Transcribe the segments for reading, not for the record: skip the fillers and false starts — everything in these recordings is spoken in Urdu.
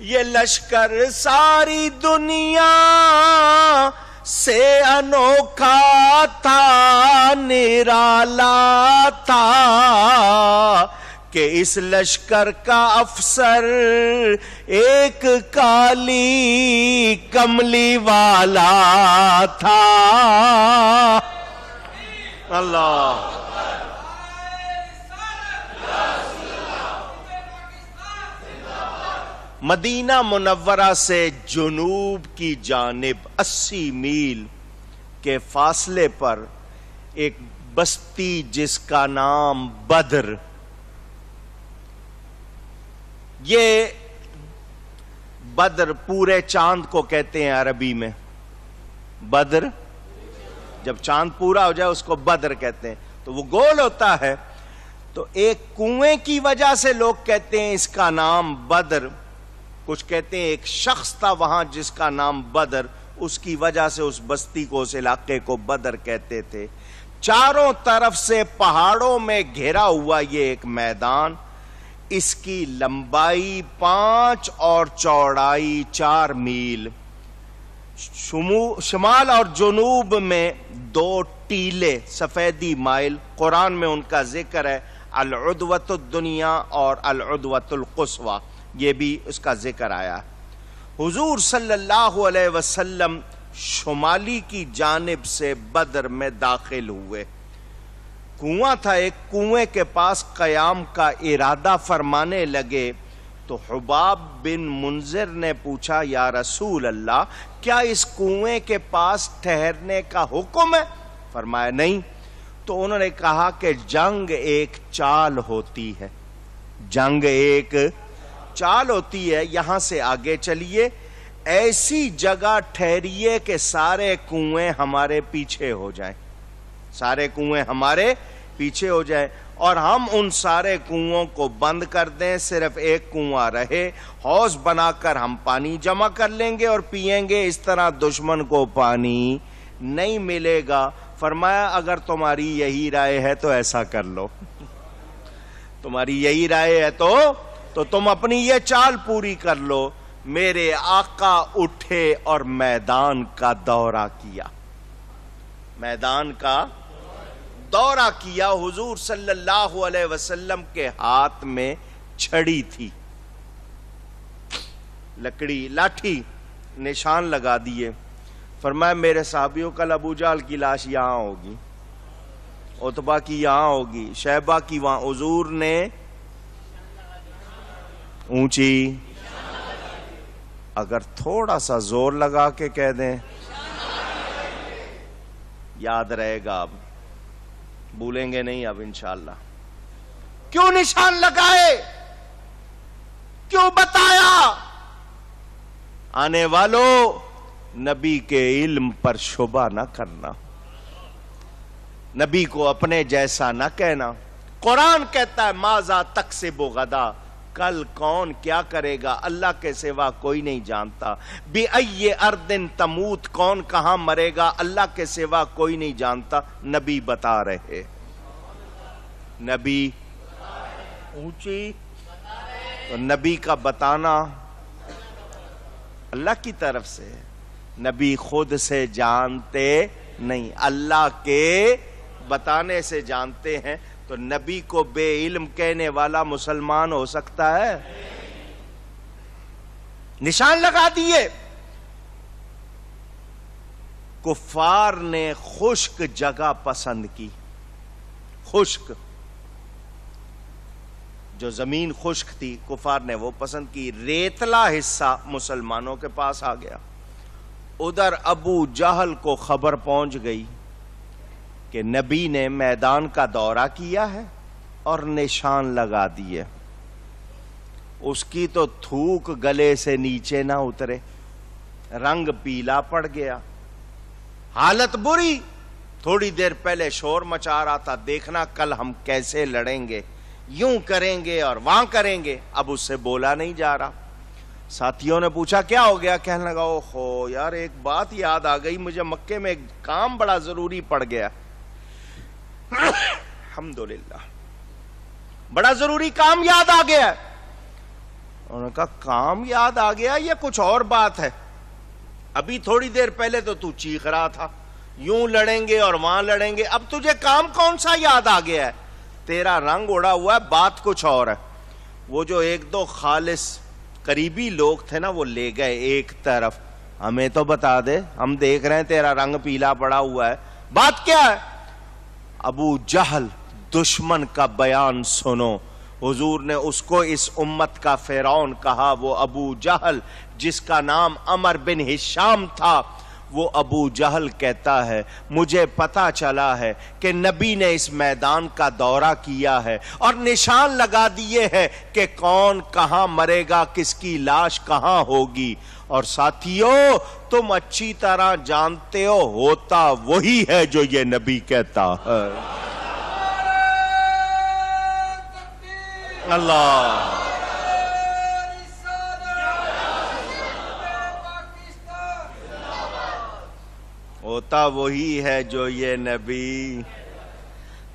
یہ لشکر ساری دنیا سے انوکھا تھا، نرالا تھا، کہ اس لشکر کا افسر ایک کالی کملی والا تھا۔ اللہ مدینہ منورہ سے جنوب کی جانب 80 میل کے فاصلے پر ایک بستی جس کا نام بدر، یہ بدر پورے چاند کو کہتے ہیں عربی میں، بدر جب چاند پورا ہو جائے اس کو بدر کہتے ہیں، تو وہ گول ہوتا ہے، تو ایک کنویں کی وجہ سے لوگ کہتے ہیں اس کا نام بدر، کچھ کہتے ہیں ایک شخص تھا وہاں جس کا نام بدر، اس کی وجہ سے اس بستی کو، اس علاقے کو بدر کہتے تھے۔ چاروں طرف سے پہاڑوں میں گھرا ہوا یہ ایک میدان، اس کی لمبائی 5 اور چوڑائی 4 میل، شمال اور جنوب میں 2 ٹیلے سفیدی مائل، قرآن میں ان کا ذکر ہے، العدوۃ الدنیا اور العدوۃ القصویٰ، یہ بھی اس کا ذکر آیا۔ حضور صلی اللہ علیہ وسلم شمالی کی جانب سے بدر میں داخل ہوئے، کنواں تھا ایک، کنویں کے پاس قیام کا ارادہ فرمانے لگے تو حباب بن منذر نے پوچھا یا رسول اللہ کیا اس کنویں کے پاس ٹھہرنے کا حکم ہے؟ فرمایا نہیں۔ تو انہوں نے کہا کہ جنگ ایک چال ہوتی ہے، جنگ ایک چال ہوتی ہے، یہاں سے آگے چلیے، ایسی جگہ ٹھہریے کہ سارے کنویں ہمارے پیچھے ہو جائیں، سارے کنویں ہمارے پیچھے ہو جائیں، اور ہم ان سارے کنووں کو بند کر دیں، صرف ایک کنواں رہے، حوض بنا کر ہم پانی جمع کر لیں گے اور پئیں گے، اس طرح دشمن کو پانی نہیں ملے گا۔ فرمایا اگر تمہاری یہی رائے ہے تو ایسا کر لو، تمہاری یہی رائے ہے تو تم اپنی یہ چال پوری کر لو۔ میرے آقا اٹھے اور میدان کا دورہ کیا، میدان کا دورہ کیا۔ حضور صلی اللہ علیہ وسلم کے ہاتھ میں چھڑی تھی، لکڑی لاٹھی، نشان لگا دیے، فرمایا میرے صحابیوں کل ابو جہل کی لاش یہاں ہوگی، عتبہ کی یہاں ہوگی، شیبہ کی وہاں، حضور نے اونچی، اگر تھوڑا سا زور لگا کے کہہ دیں یاد رہے گا، اب بھولیں گے نہیں اب انشاءاللہ۔ کیوں نشان لگائے، کیوں بتایا؟ آنے والوں نبی کے علم پر شبہ نہ کرنا، نبی کو اپنے جیسا نہ کہنا۔ قرآن کہتا ہے ماذا تکسب غدا، کل کون کیا کرے گا اللہ کے سوا کوئی نہیں جانتا۔ بِأَيِّ أَرْضٍ تَمُوتُ، کون کہاں مرے گا اللہ کے سوا کوئی نہیں جانتا۔ نبی بتا رہے، نبی اونچی، تو نبی کا بتانا اللہ کی طرف سے ہے، نبی خود سے جانتے نہیں، اللہ کے بتانے سے جانتے ہیں۔ تو نبی کو بے علم کہنے والا مسلمان ہو سکتا ہے؟ نشان لگا دیے۔ کفار نے خشک جگہ پسند کی، خشک، جو زمین خشک تھی کفار نے وہ پسند کی، ریتلا حصہ مسلمانوں کے پاس آ گیا۔ ادھر ابو جہل کو خبر پہنچ گئی کہ نبی نے میدان کا دورہ کیا ہے اور نشان لگا دیے، اس کی تو تھوک گلے سے نیچے نہ اترے، رنگ پیلا پڑ گیا، حالت بری۔ تھوڑی دیر پہلے شور مچا رہا تھا، دیکھنا کل ہم کیسے لڑیں گے، یوں کریں گے اور وہاں کریں گے، اب اس سے بولا نہیں جا رہا۔ ساتھیوں نے پوچھا کیا ہو گیا؟ کہنے لگا اوہو یار ایک بات یاد آ گئی، مجھے مکے میں ایک کام بڑا ضروری پڑ گیا، الحمدللہ بڑا ضروری کام یاد آ گیا۔ انہوں نے کہا کام یاد آ گیا یا کچھ اور بات ہے؟ ابھی تھوڑی دیر پہلے تو چیخ رہا تھا یوں لڑیں گے اور وہاں لڑیں گے، اب تجھے کام کون سا یاد آ گیا ہے؟ تیرا رنگ اڑا ہوا ہے، بات کچھ اور ہے۔ وہ جو ایک دو خالص قریبی لوگ تھے نا وہ لے گئے ایک طرف، ہمیں تو بتا دے، ہم دیکھ رہے ہیں تیرا رنگ پیلا پڑا ہوا ہے، بات کیا ہے؟ ابو جہل دشمن کا بیان سنو۔ حضور نے اس کو اس امت کا فرعون کہا، وہ ابو جہل جس کا نام عمر بن ہشام تھا، وہ ابو جہل کہتا ہے مجھے پتا چلا ہے کہ نبی نے اس میدان کا دورہ کیا ہے اور نشان لگا دیے ہے کہ کون کہاں مرے گا، کس کی لاش کہاں ہوگی، اور ساتھیو تم اچھی طرح جانتے ہو ہوتا وہی ہے جو یہ نبی کہتا ہے۔ اللہ ہوتا وہی ہے جو یہ نبی،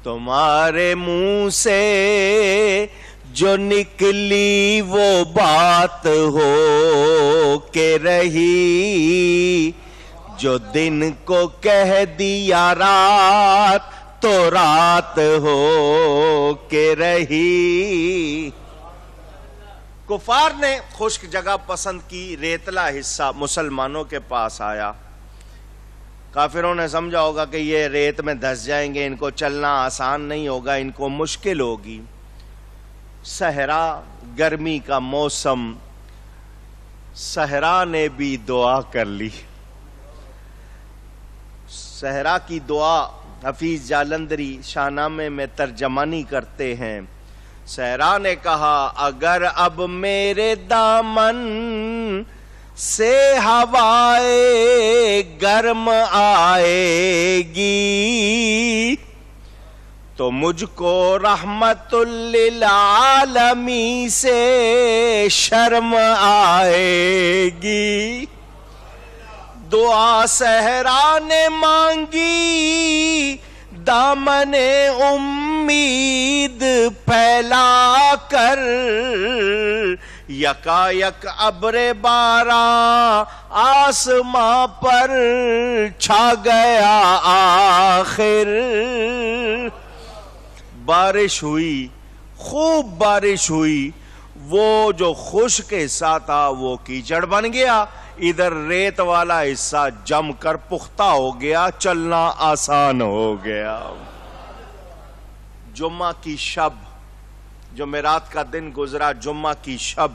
تمہارے منہ سے جو نکلی وہ بات ہو کے رہی، جو دن کو کہہ دیا رات تو رات ہو کے رہی۔ کفار نے خشک جگہ پسند کی، ریتلا حصہ مسلمانوں کے پاس آیا۔ کافروں نے سمجھا ہوگا کہ یہ ریت میں دھس جائیں گے، ان کو چلنا آسان نہیں ہوگا، ان کو مشکل ہوگی۔ صحرا، گرمی کا موسم، صحرا نے بھی دعا کر لی۔ صحرا کی دعا حفیظ جالندری شاہنامے میں ترجمانی کرتے ہیں۔ صحرا نے کہا اگر اب میرے دامن سے ہوائے گرم آئے گی تو مجھ کو رحمت للعالمین سے شرم آئے گی۔ دعا صحرا نے مانگی دامن امید پھیلا کر، یکا یک ابر باران آسماں پر چھا گیا آخر۔ بارش ہوئی، خوب بارش ہوئی، وہ جو خشک حصہ تھا وہ کیچڑ بن گیا، ادھر ریت والا حصہ جم کر پختہ ہو گیا، چلنا آسان ہو گیا۔ جمعہ کی شب، جمعرات کا دن گزرا، جمعہ کی شب،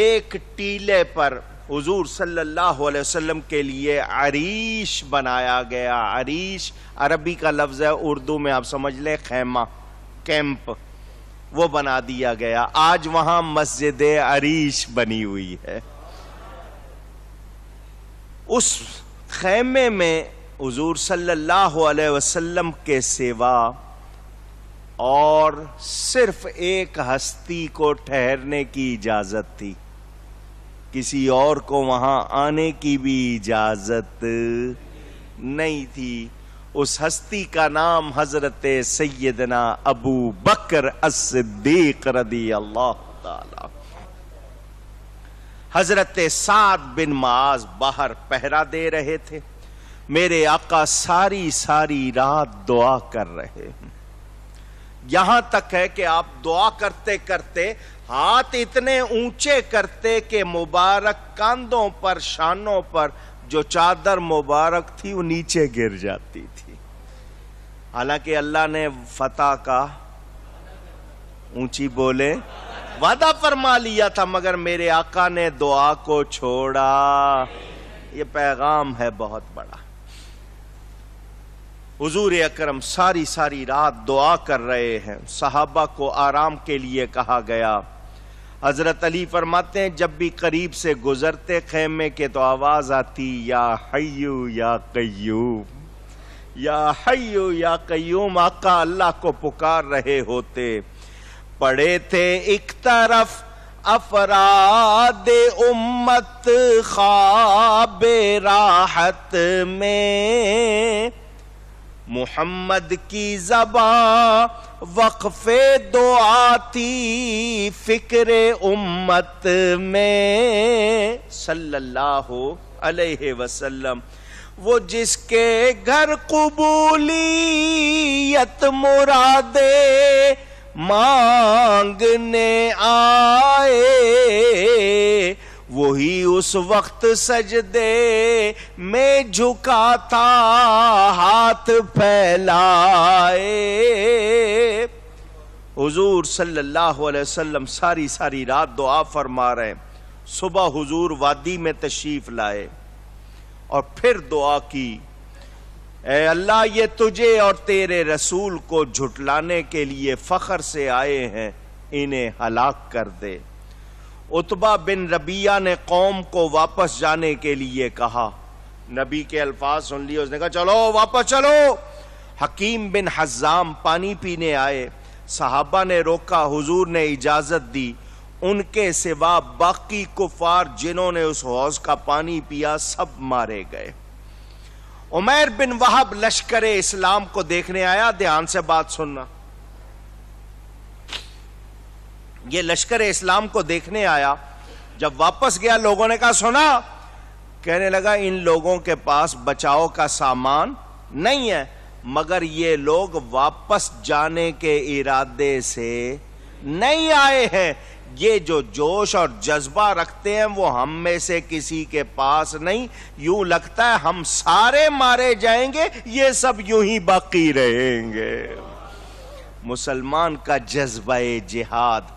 ایک ٹیلے پر حضور صلی اللہ علیہ وسلم کے لیے عریش بنایا گیا۔ عریش عربی کا لفظ ہے، اردو میں آپ سمجھ لیں خیمہ، کیمپ، وہ بنا دیا گیا۔ آج وہاں مسجد عریش بنی ہوئی ہے۔ اس خیمے میں حضور صلی اللہ علیہ وسلم کے سوا اور صرف ایک ہستی کو ٹھہرنے کی اجازت تھی، کسی اور کو وہاں آنے کی بھی اجازت نہیں تھی۔ اس ہستی کا نام حضرت سیدنا ابو بکر الصدیق رضی اللہ تعالی۔ حضرت سعد بن معاذ باہر پہرا دے رہے تھے، میرے آقا ساری رات دعا کر رہے ہیں، یہاں تک ہے کہ آپ دعا کرتے کرتے ہاتھ اتنے اونچے کرتے کہ مبارک کاندھوں پر، شانوں پر جو چادر مبارک تھی وہ نیچے گر جاتی تھی۔ حالانکہ اللہ نے فتح کا، اونچی بولے، وعدہ فرما لیا تھا، مگر میرے آقا نے دعا کو چھوڑا۔ یہ پیغام ہے بہت بڑا۔ حضور اکرم ساری رات دعا کر رہے ہیں، صحابہ کو آرام کے لیے کہا گیا۔ حضرت علی فرماتے ہیں جب بھی قریب سے گزرتے خیمے کے تو آواز آتی یا حیو یا قیوم، یا حیو یا قیوم، آقا اللہ کو پکار رہے ہوتے۔ پڑے تھے ایک طرف افراد امت خواب راحت میں، محمد کی زبان وقف دعا تھی فکر امت میں صلی اللہ علیہ وسلم. وہ جس کے گھر قبولیت مرادے مانگنے آئے وہی اس وقت سجدے میں جھکا تھا ہاتھ پھیلائے. حضور صلی اللہ علیہ وسلم ساری رات دعا فرما رہے ہیں. صبح حضور وادی میں تشریف لائے اور پھر دعا کی, اے اللہ یہ تجھے اور تیرے رسول کو جھٹلانے کے لیے فخر سے آئے ہیں, انہیں ہلاک کر دے. عتبہ بن ربیعہ نے قوم کو واپس جانے کے لیے کہا. نبی کے الفاظ سن لیے, اس نے کہا چلو واپس چلو. حکیم بن حزام پانی پینے آئے, صحابہ نے روکا, حضور نے اجازت دی. ان کے سوا باقی کفار جنہوں نے اس حوض کا پانی پیا سب مارے گئے. عمیر بن وہب لشکر اسلام کو دیکھنے آیا. دھیان سے بات سننا, یہ لشکر اسلام کو دیکھنے آیا. جب واپس گیا لوگوں نے کہا سنا, کہنے لگا ان لوگوں کے پاس بچاؤ کا سامان نہیں ہے, مگر یہ لوگ واپس جانے کے ارادے سے نہیں آئے ہیں. یہ جو جوش اور جذبہ رکھتے ہیں وہ ہم میں سے کسی کے پاس نہیں. یوں لگتا ہے ہم سارے مارے جائیں گے, یہ سب یوں ہی باقی رہیں گے. مسلمان کا جذبہ جہاد.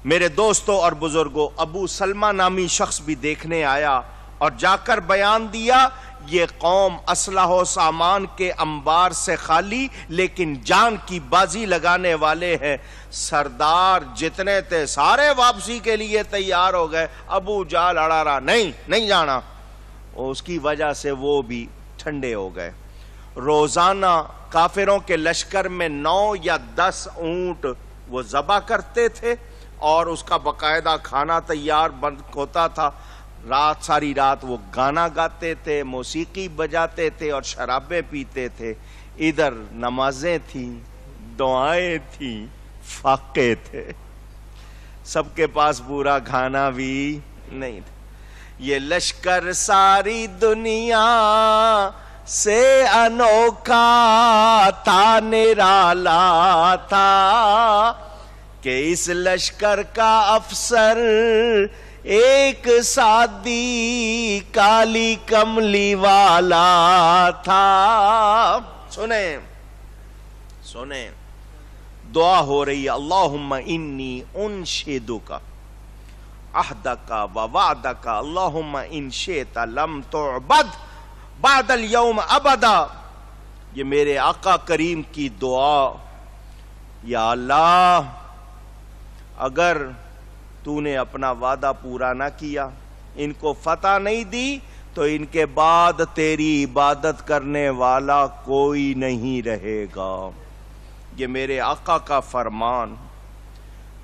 میرے دوستوں اور بزرگوں, ابو سلمہ نامی شخص بھی دیکھنے آیا اور جا کر بیان دیا, یہ قوم اسلحہ و سامان کے انبار سے خالی لیکن جان کی بازی لگانے والے ہیں. سردار جتنے تھے سارے واپسی کے لیے تیار ہو گئے. ابو جہل اڑا رہا, نہیں جانا. اس کی وجہ سے وہ بھی ٹھنڈے ہو گئے. روزانہ کافروں کے لشکر میں 9 یا 10 اونٹ وہ ذبح کرتے تھے اور اس کا باقاعدہ کھانا تیار بند ہوتا تھا. ساری رات وہ گانا گاتے تھے, موسیقی بجاتے تھے اور شرابیں پیتے تھے. ادھر نمازیں تھیں, دعائیں تھیں, فاقے تھے, سب کے پاس پورا کھانا بھی نہیں تھا. یہ لشکر ساری دنیا سے انوکھا تھا, نرالا تھا کہ اس لشکر کا افسر ایک سادی کالی کملی والا تھا. سنیں دعا ہو رہی ہے, اللہم انی انشدک عہدک و وعدک اللہم ان شئت لم تعبد بعد اليوم ابدا. یہ میرے آقا کریم کی دعا, یا اللہ اگر تو نے اپنا وعدہ پورا نہ کیا, ان کو فتح نہیں دی, تو ان کے بعد تیری عبادت کرنے والا کوئی نہیں رہے گا. یہ میرے آقا کا فرمان,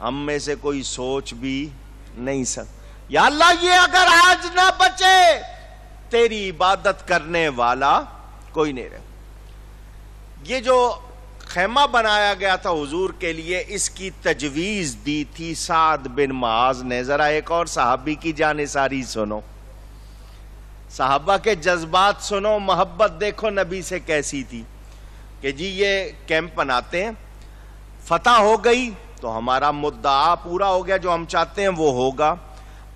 ہم میں سے کوئی سوچ بھی نہیں سکتا. یا اللہ یہ اگر آج نہ بچے تیری عبادت کرنے والا کوئی نہیں رہے. یہ جو خیمہ بنایا گیا تھا حضور کے لیے, اس کی تجویز دی تھی سعد بن معاذ نے. ذرا ایک اور صحابی کی جانثاری سنو, صحابہ کے جذبات سنو, محبت دیکھو نبی سے کیسی تھی. کہ جی یہ کیمپ بناتے ہیں, فتح ہو گئی تو ہمارا مدعا پورا ہو گیا, جو ہم چاہتے ہیں وہ ہوگا.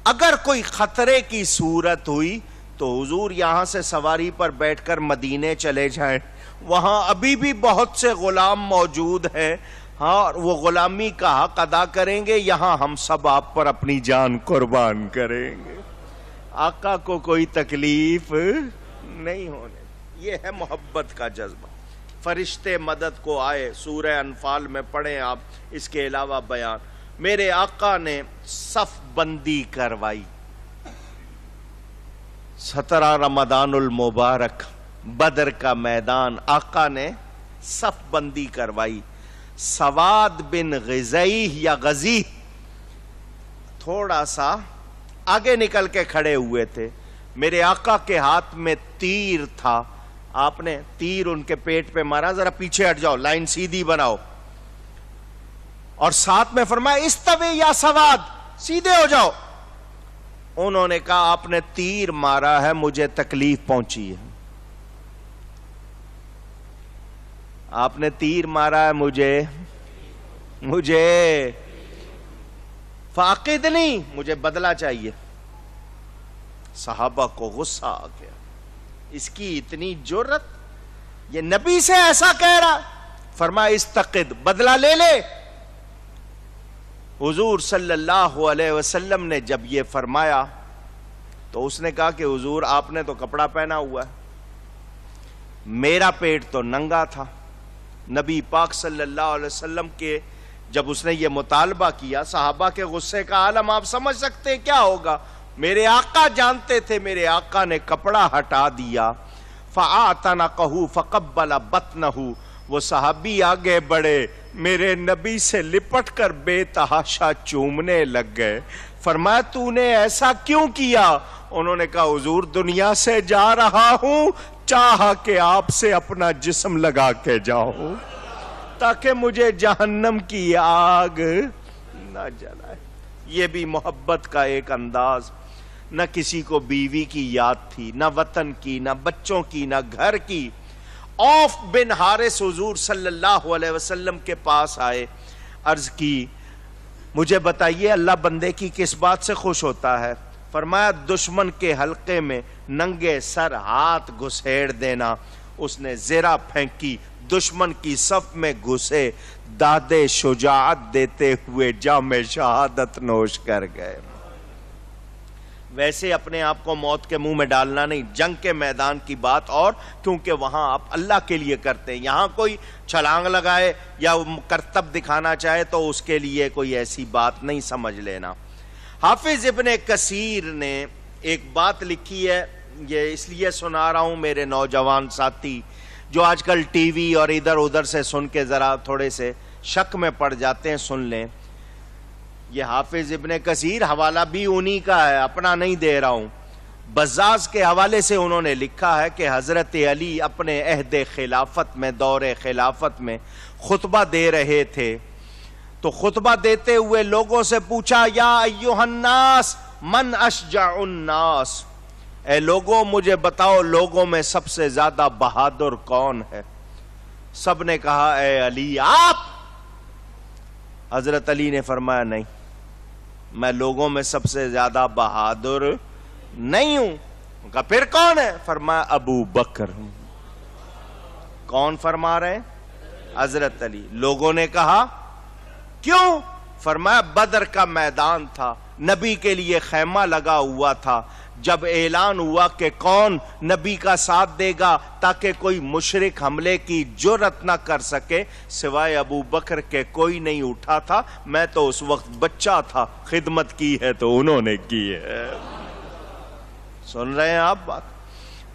اگر کوئی خطرے کی صورت ہوئی تو حضور یہاں سے سواری پر بیٹھ کر مدینے چلے جائیں, وہاں ابھی بھی بہت سے غلام موجود ہیں, ہاں وہ غلامی کا حق ادا کریں گے, یہاں ہم سب آپ پر اپنی جان قربان کریں گے. آقا کو کوئی تکلیف نہیں ہونے. یہ ہے محبت کا جذبہ. فرشتے مدد کو آئے, سورہ انفال میں پڑھیں آپ, اس کے علاوہ بیان. میرے آقا نے صف بندی کروائی. 17 رمضان المبارک, بدر کا میدان, آقا نے صف بندی کروائی. سواد بن غزیح یا غزی تھوڑا سا آگے نکل کے کھڑے ہوئے تھے. میرے آقا کے ہاتھ میں تیر تھا, آپ نے تیر ان کے پیٹ پہ مارا, ذرا پیچھے ہٹ جاؤ, لائن سیدھی بناؤ, اور ساتھ میں فرمایا استوی یا سواد, سیدھے ہو جاؤ. انہوں نے کہا آپ نے تیر مارا ہے, مجھے تکلیف پہنچی ہے. آپ نے تیر مارا ہے مجھے فاقدنی, مجھے بدلہ چاہیے. صحابہ کو غصہ آ گیا, اس کی اتنی جرت, یہ نبی سے ایسا کہہ رہا. فرمایا استقد, بدلہ لے لے. حضور صلی اللہ علیہ وسلم نے جب یہ فرمایا تو اس نے کہا کہ حضور آپ نے تو کپڑا پہنا ہوا ہے, میرا پیٹ تو ننگا تھا. نبی پاک صلی اللہ علیہ وسلم کے جب اس نے یہ مطالبہ کیا, صحابہ کے غصے کا عالم آپ سمجھ سکتے ہیں کیا ہوگا. میرے آقا جانتے تھے, میرے آقا نے کپڑا ہٹا دیا. فَآتَنَقَهُ فَقَبَّلَ بَطْنَهُ, وہ صحابی آگے بڑھے, میرے نبی سے لپٹ کر بے تحاشا چومنے لگ گئے. فرمایا تو نے ایسا کیوں کیا؟ انہوں نے کہا حضور دنیا سے جا رہا ہوں, چاہا کہ آپ سے اپنا جسم لگا کے جاؤں تاکہ مجھے جہنم کی آگ نہ جلائے. یہ بھی محبت کا ایک انداز. نہ کسی کو بیوی کی یاد تھی, نہ وطن کی, نہ بچوں کی, نہ گھر کی. عوف بن حارث حضور صلی اللہ علیہ وسلم کے پاس آئے, عرض کی مجھے بتائیے اللہ بندے کی کس بات سے خوش ہوتا ہے؟ فرمایا دشمن کے حلقے میں ننگے سر ہاتھ گھسیڑ دینا. اس نے زرہ پھینکی, دشمن کی صف میں گھسے, دادے شجاعت دیتے ہوئے جام شہادت نوش کر گئے. ویسے اپنے آپ کو موت کے منہ میں ڈالنا نہیں, جنگ کے میدان کی بات, اور کیونکہ وہاں آپ اللہ کے لیے کرتے ہیں. یہاں کوئی چھلانگ لگائے یا کرتب دکھانا چاہے تو اس کے لیے کوئی ایسی بات نہیں سمجھ لینا. حافظ ابن کثیر نے ایک بات لکھی ہے, یہ اس لیے سنا رہا ہوں میرے نوجوان ساتھی جو آج کل ٹی وی اور ادھر ادھر سے سن کے ذرا تھوڑے سے شک میں پڑ جاتے ہیں, سن لیں. یہ حافظ ابن کثیر حوالہ بھی انہی کا ہے, اپنا نہیں دے رہا ہوں. بزاز کے حوالے سے انہوں نے لکھا ہے کہ حضرت علی اپنے عہد خلافت میں, دور خلافت میں خطبہ دے رہے تھے, تو خطبہ دیتے ہوئے لوگوں سے پوچھا یا ایھا الناس من اشجع الناس, اے لوگوں مجھے بتاؤ لوگوں میں سب سے زیادہ بہادر کون ہے؟ سب نے کہا اے علی آپ. حضرت علی نے فرمایا نہیں, میں لوگوں میں سب سے زیادہ بہادر نہیں ہوں. کہا پھر کون ہے؟ فرمایا ابو بکر. کون فرما رہے ہیں؟ حضرت علی. لوگوں نے کہا کیوں؟ فرمایا بدر کا میدان تھا, نبی کے لیے خیمہ لگا ہوا تھا, جب اعلان ہوا کہ کون نبی کا ساتھ دے گا تاکہ کوئی مشرک حملے کی جرت نہ کر سکے, سوائے ابو بکر کے کوئی نہیں اٹھا تھا. میں تو اس وقت بچہ تھا, خدمت کی ہے تو انہوں نے کی ہے. سن رہے ہیں آپ بات؟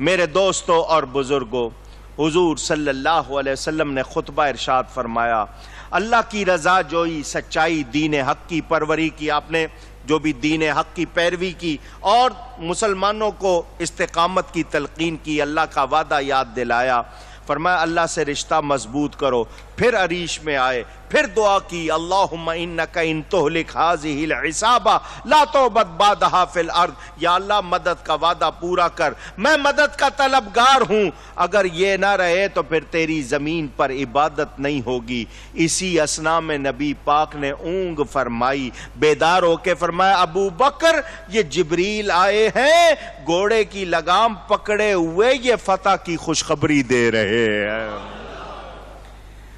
میرے دوستوں اور بزرگوں, حضور صلی اللہ علیہ وسلم نے خطبہ ارشاد فرمایا, اللہ کی رضا جوئی, سچائی, دین حق کی پروری کی. آپ نے جو بھی دین حق کی پیروی کی اور مسلمانوں کو استقامت کی تلقین کی, اللہ کا وعدہ یاد دلایا. فرمایا اللہ سے رشتہ مضبوط کرو. پھر عریش میں آئے, پھر دعا کی اللہم انک ان تہلک ھذہ العصابہ لا تعبد بعدھا فی الارض, یا اللہ مدد کا وعدہ پورا کر, میں مدد کا طلبگار ہوں, اگر یہ نہ رہے تو پھر تیری زمین پر عبادت نہیں ہوگی. اسی اثنا میں نبی پاک نے اونگ فرمائی, بیدار ہو کے فرمایا ابو بکر یہ جبریل آئے ہیں, گھوڑے کی لگام پکڑے ہوئے, یہ فتح کی خوشخبری دے رہے ہیں.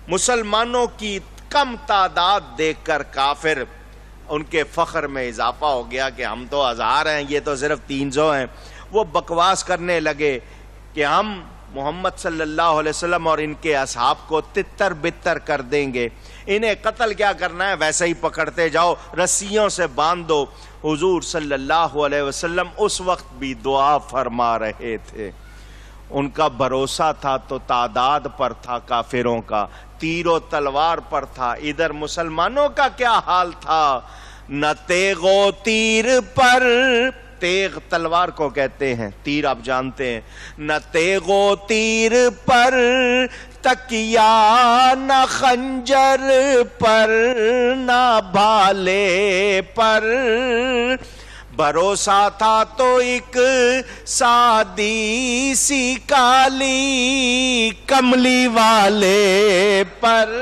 مسلمانوں کی کم تعداد دیکھ کر کافر ان کے فخر میں اضافہ ہو گیا کہ ہم تو 1000 ہیں, یہ تو صرف 300 ہیں. وہ بکواس کرنے لگے کہ ہم محمد صلی اللہ علیہ وسلم اور ان کے اصحاب کو تتر بتر کر دیں گے, انہیں قتل کیا کرنا ہے, ویسے ہی پکڑتے جاؤ, رسیوں سے باندھ دو. حضور صلی اللہ علیہ وسلم اس وقت بھی دعا فرما رہے تھے. ان کا بھروسہ تھا تو تعداد پر تھا کافروں کا, تیر و تلوار پر تھا. ادھر مسلمانوں کا کیا حال تھا؟ نہ تیغ و تیر پر تیغ تلوار کو کہتے ہیں، تیر آپ جانتے ہیں، نہ تیغ و تیر پر تکیا، نہ خنجر پر نہ بھالے پر، بھروسہ تھا تو ایک سادی سی کالی کملی والے پر۔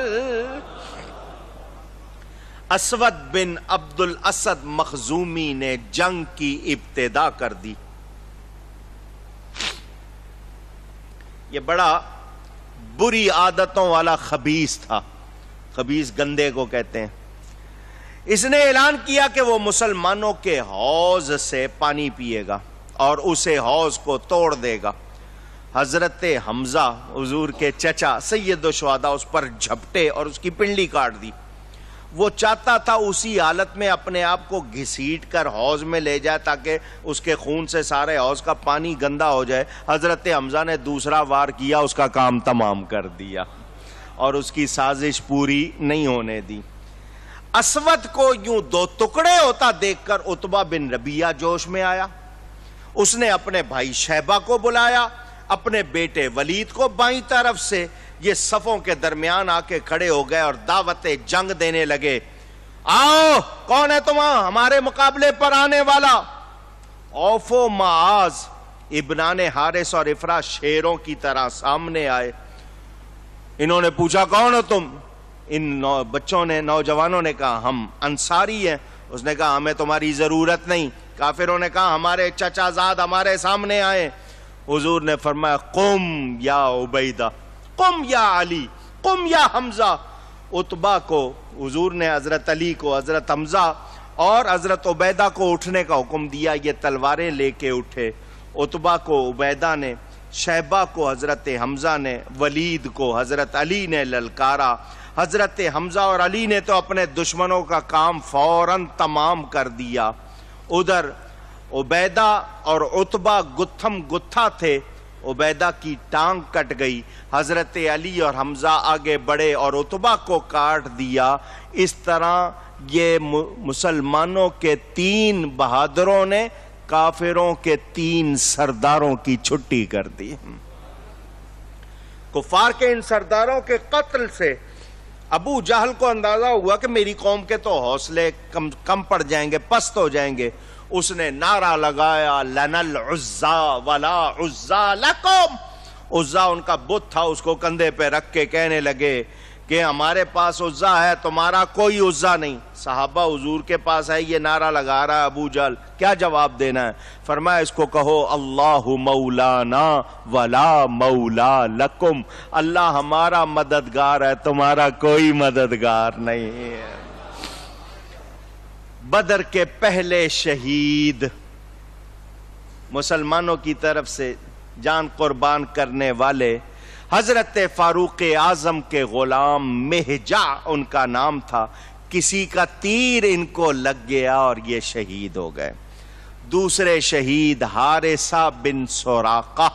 اسود بن عبد الاسد مخزومی نے جنگ کی ابتدا کر دی۔ یہ بڑا بری عادتوں والا خبیث تھا، خبیث گندے کو کہتے ہیں۔ اس نے اعلان کیا کہ وہ مسلمانوں کے حوض سے پانی پیے گا اور اسے حوض کو توڑ دے گا۔ حضرت حمزہ حضور کے چچا سید الشہداء اس پر جھپٹے اور اس کی پنڈلی کاٹ دی۔ وہ چاہتا تھا اسی حالت میں اپنے آپ کو گھسیٹ کر حوض میں لے جائے تاکہ اس کے خون سے سارے حوض کا پانی گندا ہو جائے۔ حضرت حمزہ نے دوسرا وار کیا، اس کا کام تمام کر دیا اور اس کی سازش پوری نہیں ہونے دی۔ اسود کو یوں دو ٹکڑے ہوتا دیکھ کر عتبہ بن ربیعہ جوش میں آیا۔ اس نے اپنے بھائی شیبہ کو بلایا، اپنے بیٹے ولید کو بائیں طرف سے، یہ صفوں کے درمیان آ کے کھڑے ہو گئے اور دعوت جنگ دینے لگے۔ آؤ، کون ہے تمہاں ہمارے مقابلے پر آنے والا؟ اوف و معاذ ابنان حارث اور افرا شیروں کی طرح سامنے آئے۔ انہوں نے پوچھا کون ہو تم؟ ان بچوں نے، نوجوانوں نے کہا ہم انصاری ہیں۔ اس نے کہا ہمیں تمہاری ضرورت نہیں۔ کافروں نے کہا ہمارے چچا زاد ہمارے سامنے آئے۔ حضور نے فرمایا قم یا عبیدہ، قم یا علی، قم یا حمزہ۔ عتبہ کو حضور نے، حضرت علی کو، حضرت حمزہ اور حضرت عبیدہ کو اٹھنے کا حکم دیا۔ یہ تلواریں لے کے اٹھے۔ عتبہ کو عبیدہ نے، شیبہ کو حضرت حمزہ نے، ولید کو حضرت علی نے للکارا۔ حضرت حمزہ اور علی نے تو اپنے دشمنوں کا کام فوراً تمام کر دیا۔ ادھر عبیدہ اور عتبہ گتھم گتھا تھے۔ عبیدہ کی ٹانگ کٹ گئی۔ حضرت علی اور حمزہ آگے بڑھے اور عتبہ کو کاٹ دیا۔ اس طرح یہ مسلمانوں کے 3 بہادروں نے کافروں کے 3 سرداروں کی چھٹی کر دی۔ کفار کے ان سرداروں کے قتل سے ابو جہل کو اندازہ ہوا کہ میری قوم کے تو حوصلے کم پڑ جائیں گے، پست ہو جائیں گے۔ اس نے نعرہ لگایا لنا العزا ولا عزا لکم۔ عزا ان کا بت تھا، اس کو کندھے پہ رکھ کے کہنے لگے کہ ہمارے پاس عزا ہے، تمہارا کوئی عزا نہیں۔ صحابہ حضور کے پاس ہے، یہ نعرہ لگا رہا ہے ابو جہل، کیا جواب دینا ہے؟ فرمایا اس کو کہو اللہ مولانا ولا مولا لکم، اللہ ہمارا مددگار ہے، تمہارا کوئی مددگار نہیں ہے۔ بدر کے پہلے شہید، مسلمانوں کی طرف سے جان قربان کرنے والے، حضرت فاروق اعظم کے غلام مہجع ان کا نام تھا۔ کسی کا تیر ان کو لگ گیا اور یہ شہید ہو گئے۔ دوسرے شہید حارثہ بن سراقہ،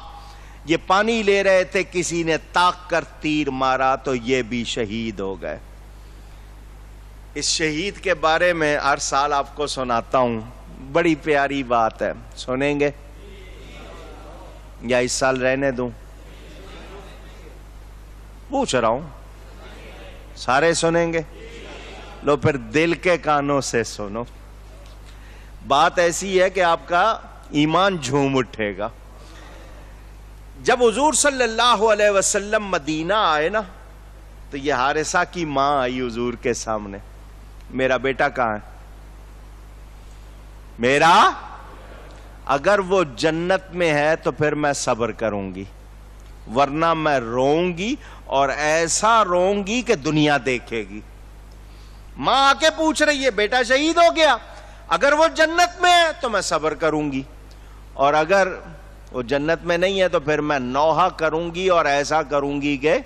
یہ پانی لے رہے تھے، کسی نے تاک کر تیر مارا تو یہ بھی شہید ہو گئے۔ اس شہید کے بارے میں ہر سال آپ کو سناتا ہوں، بڑی پیاری بات ہے، سنیں گے یا اس سال رہنے دوں؟ پوچھ رہا ہوں، سارے سنیں گے؟ لو پھر دل کے کانوں سے سنو۔ بات ایسی ہے کہ آپ کا ایمان جھوم اٹھے گا۔ جب حضور صلی اللہ علیہ وسلم مدینہ آئے نا، تو یہ حارثہ کی ماں آئی حضور کے سامنے، میرا بیٹا کہاں ہے؟ میرا، اگر وہ جنت میں ہے تو پھر میں صبر کروں گی، ورنہ میں روؤں گی اور ایسا روؤں گی کہ دنیا دیکھے گی۔ ماں آ کے پوچھ رہی ہے بیٹا شہید ہو گیا، اگر وہ جنت میں ہے تو میں صبر کروں گی، اور اگر وہ جنت میں نہیں ہے تو پھر میں نوحہ کروں گی اور ایسا کروں گی کہ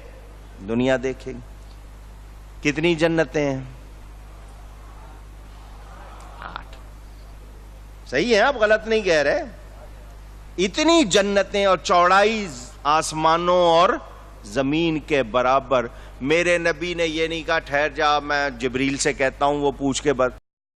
دنیا دیکھے گی۔ کتنی جنتیں ہیں؟ 8۔ صحیح ہے، آپ غلط نہیں کہہ رہے۔ اتنی جنتیں اور چوڑائی آسمانوں اور زمین کے برابر۔ میرے نبی نے یہ نہیں کہا ٹھہر جا میں جبریل سے کہتا ہوں وہ پوچھ کے بس،